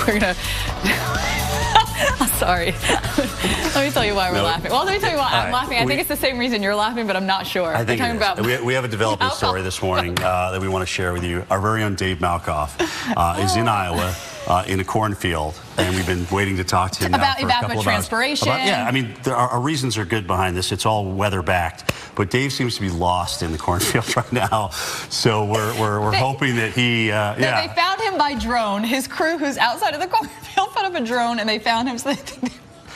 We're gonna. I'm sorry. Let me tell you why we're laughing. Well, let me tell you why I'm laughing. I think it's the same reason you're laughing, but I'm not sure. I think we have a developing story this morning that we want to share with you. Our very own Dave Malkoff is in Iowa in a cornfield, and we've been waiting to talk to him now for a couple of hours. Yeah, I mean, our reasons are good behind this. It's all weather-backed, but Dave seems to be lost in the cornfield right now. So we're hoping that he, They found him by drone. His crew, who's outside of the cornfield, put up a drone, and they found him. So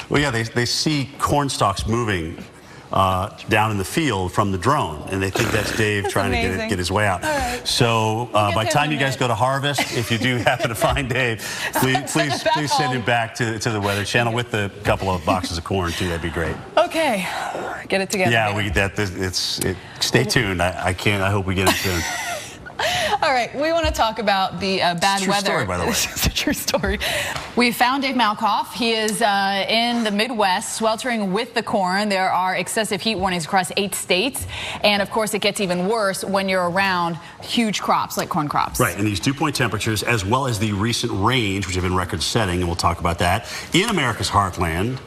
well, yeah, they see corn stalks moving down in the field from the drone, and they think that's Dave trying to get his way out. Right. So by the time you guys go to harvest, if you do happen to find Dave, please send him back to the Weather Channel with a couple of boxes of corn too. That'd be great. Okay, get it together. Yeah, stay tuned. I hope we get it soon. All right, we want to talk about the bad weather. Story, by the way. It's a true story. We found Dave Malkoff. He is in the Midwest, sweltering with the corn. There are excessive heat warnings across 8 states. And, of course, it gets even worse when you're around huge crops like corn crops. Right, and these dew-point temperatures, as well as the recent range, which have been record-setting, and we'll talk about that, in America's heartland,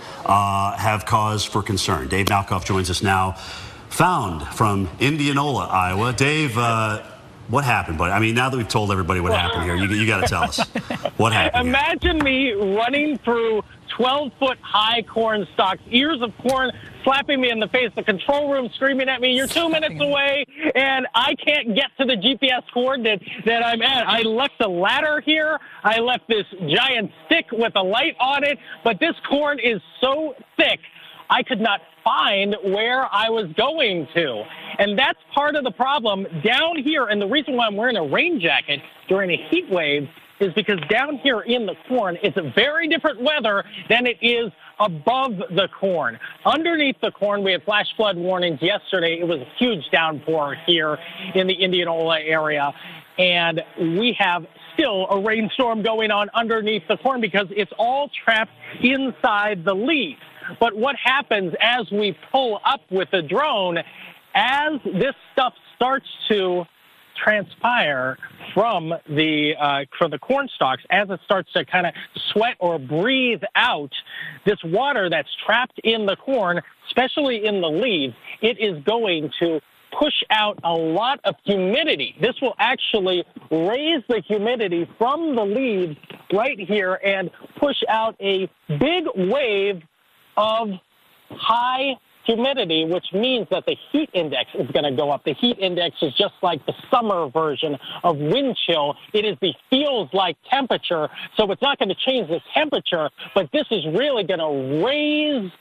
have cause for concern. Dave Malkoff joins us now, found from Indianola, Iowa. Dave, what happened, buddy? I mean, now that we've told everybody what happened here, you got to tell us what happened. Imagine me running through 12-foot high corn stalks, ears of corn slapping me in the face, the control room screaming at me, "You're 2 minutes away," and I can't get to the GPS coordinate that I'm at. I left a ladder here. I left this giant stick with a light on it, but this corn is so thick, I could not find where I was going to. And that's part of the problem down here. And the reason why I'm wearing a rain jacket during a heat wave is because down here in the corn, it's a very different weather than it is above the corn. Underneath the corn, we had flash flood warnings yesterday. It was a huge downpour here in the Indianola area. And we have still a rainstorm going on underneath the corn because it's all trapped inside the leaves. But what happens as we pull up with the drone, as this stuff starts to transpire from the corn stalks, as it starts to kind of sweat or breathe out this water that's trapped in the corn, especially in the leaves, it is going to push out a lot of humidity. This will actually raise the humidity from the leaves right here and push out a big wave of high humidity, which means that the heat index is going to go up. The heat index is just like the summer version of wind chill. It is the feels-like temperature, so it's not going to change the temperature, but this is really going to raise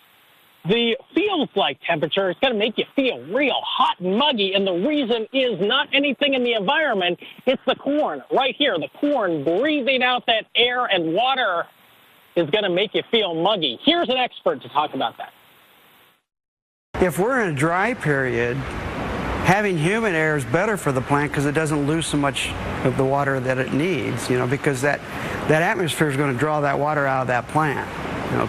the feels-like temperature. It's going to make you feel real hot and muggy, and the reason is not anything in the environment. It's the corn right here, the corn breathing out that air and water is going to make you feel muggy. Here's an expert to talk about that. If we're in a dry period, having humid air is better for the plant because it doesn't lose so much of the water that it needs, because that atmosphere is going to draw that water out of that plant,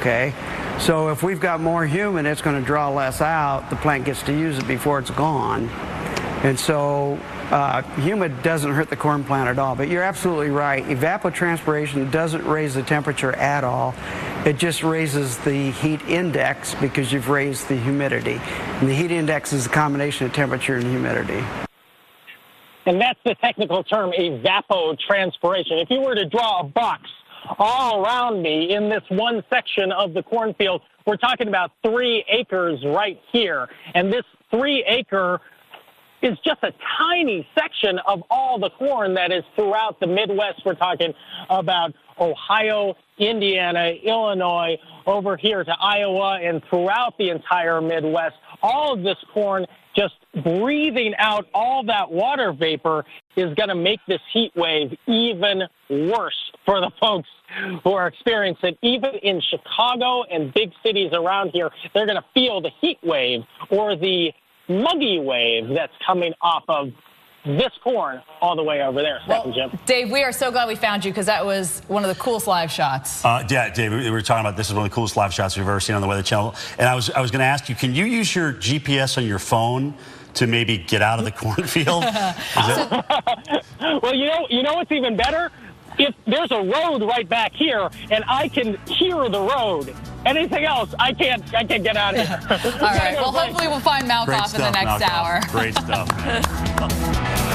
okay? So if we've got more humid, it's going to draw less out. The plant gets to use it before it's gone. And so humid doesn't hurt the corn plant at all. But you're absolutely right. Evapotranspiration doesn't raise the temperature at all. It just raises the heat index because you've raised the humidity. And the heat index is a combination of temperature and humidity. And that's the technical term, evapotranspiration. If you were to draw a box all around me in this one section of the cornfield, we're talking about 3 acres right here. And this 3-acre is just a tiny section of all the corn that is throughout the Midwest. We're talking about Ohio, Indiana, Illinois, over here to Iowa, and throughout the entire Midwest. All of this corn just breathing out all that water vapor is going to make this heat wave even worse for the folks who are experiencing it. Even in Chicago and big cities around here, they're going to feel the heat wave or the muggy wave that's coming off of this corn all the way over there. Well, Jim. Dave, we are so glad we found you because that was one of the coolest live shots. Yeah, Dave, we were talking about this is one of the coolest live shots we've ever seen on the Weather Channel. And I was going to ask you, can you use your GPS on your phone to maybe get out of the cornfield? Well, you know what's even better? if there's a road right back here and I can hear the road. Anything else, I can't get out of here. All right. Well, hopefully we'll find Malkoff in the next hour. Great stuff, man.